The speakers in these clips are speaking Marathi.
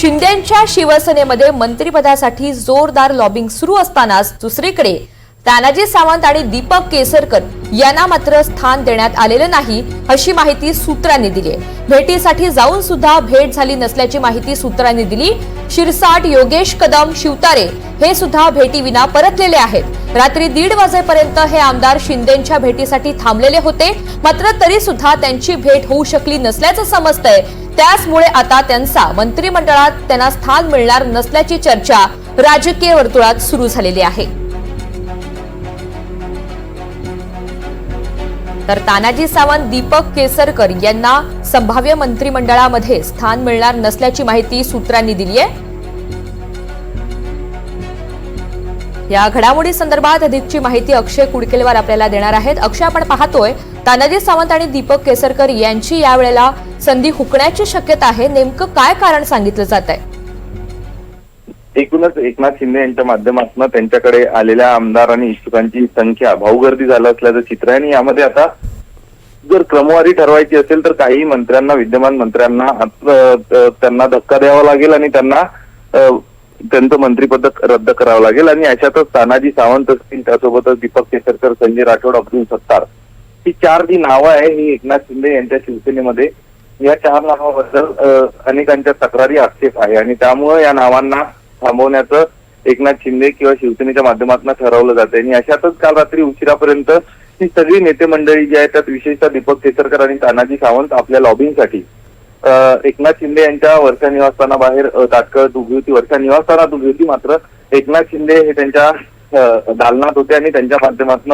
शिंदेंच्या शिवसेनेमध्ये मंत्रिपदासाठी जोरदार लॉबिंग सुरू असतानाच दुसरीकडे तानाजी सावंत आणि दीपक केसरकर यांना मात्र स्थान देण्यात आलेलं नाही अशी माहिती सूत्रांनी दिली आहे। भेटीसाठी जाऊन सुद्धा भेट झाली नसल्याची माहिती सूत्रांनी दिली। शिरसाट, योगेश कदम, शिवतारे हे सुद्धा भेटीविना परतलेले आहेत। रात्री 1:30 वाजेपर्यंत हे आमदार शिंदेंच्या भेटीसाठी थांबलेले होते, मात्र तरी सुद्धा त्यांची भेट होऊ शकली नसल्याचं समजतंय। त्याचमुळे आता त्यांचा मंत्रिमंडळात त्यांना स्थान मिळणार नसल्याची चर्चा राजकीय वर्तुळात सुरू झालेली आहे। तर तानाजी सावंत, दीपक केसरकर यांना संभाव्य मंत्रिमंडळामध्ये स्थान मिळणार नसल्याची माहिती सूत्रांनी दिली आहे। या घडामोडी संदर्भात अधिकची माहिती अक्षय कुडकेलवार आपल्याला देणार आहेत। अक्षय, आपण पाहतोय तानाजी सावंत आणि दीपक केसरकर यांची यावेळेला संधी हुकण्याची शक्यता आहे, नेमकं काय कारण सांगितलं जात आहे? एकूणच एकनाथ शिंदे यांच्या माध्यमातून त्यांच्याकडे आलेल्या आमदार आणि इच्छुकांची संख्या भाऊगर्दी झालं असल्याचं चित्र आहे। आणि यामध्ये आता जर क्रमवारी ठरवायची असेल तर काही मंत्र्यांना, विद्यमान मंत्र्यांना त्यांना धक्का द्यावा लागेल आणि त्यांना त्यांचं मंत्रिपद रद्द करावं लागेल। आणि अशातच तानाजी सावंत असतील, त्यासोबतच दीपक केसरकर, संजय राठोड, अब्दुल सत्तार ही 4 जी नावं आहे ही एकनाथ शिंदे यांच्या शिवसेनेमध्ये, या 4 नावाबद्दल अनेकांच्या तक्रारी, आक्षेप आहे आणि त्यामुळे या नावांना थांबवण्याचं एकनाथ शिंदे किंवा शिवसेनेच्या माध्यमातून ठरवलं जाते। आणि अशातच काल रात्री उशिरापर्यंत ही सगळी नेते मंडळी जी आहेत, त्यात विशेषतः दीपक केसरकर आणि तानाजी सावंत आपल्या लॉबिंगसाठी एकनाथ शिंदे यांच्या वर्षा निवासस्थानाबाहेर तात्काळ उभी होती। वर्षा निवासस्थानात उभी होती, मात्र एकनाथ शिंदे हे त्यांच्या दालनात होते आणि त्यांच्या माध्यमातून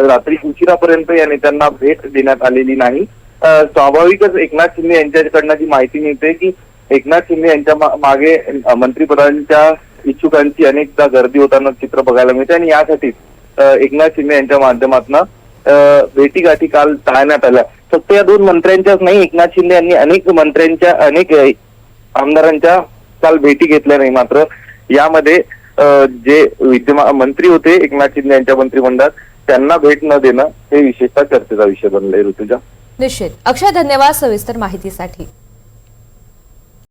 रात्री उशिरापर्यंत या नेत्यांना भेट देण्यात आलेली नाही। स्वाभाविकच एकनाथ शिंदे यांच्याकडनं जी माहिती मिळते की एकनाथ शिंदे यांच्या मागे मंत्रिपदांच्या इच्छुकांची अनेकदा गर्दी होताना चित्र बघायला मिळते आणि यासाठी एकनाथ शिंदे यांच्या माध्यमातून भेटीगाठी काल टाळण्यात आल्या। फक्त या 2 मंत्र्यांच्याच नाही, एकनाथ शिंदे यांनी अनेक मंत्र्यांच्या, अनेक आमदारांच्या काल भेटी घेतल्या नाही। मात्र यामध्ये जे विद्यमान मंत्री होते एकनाथ शिंदे यांच्या मंत्रिमंडळात, त्यांना भेट न देणं हे विशेषतः चर्चेचा विषय बनलाय। ऋतुजा, निश्चित। अक्षय, धन्यवाद सविस्तर माहितीसाठी।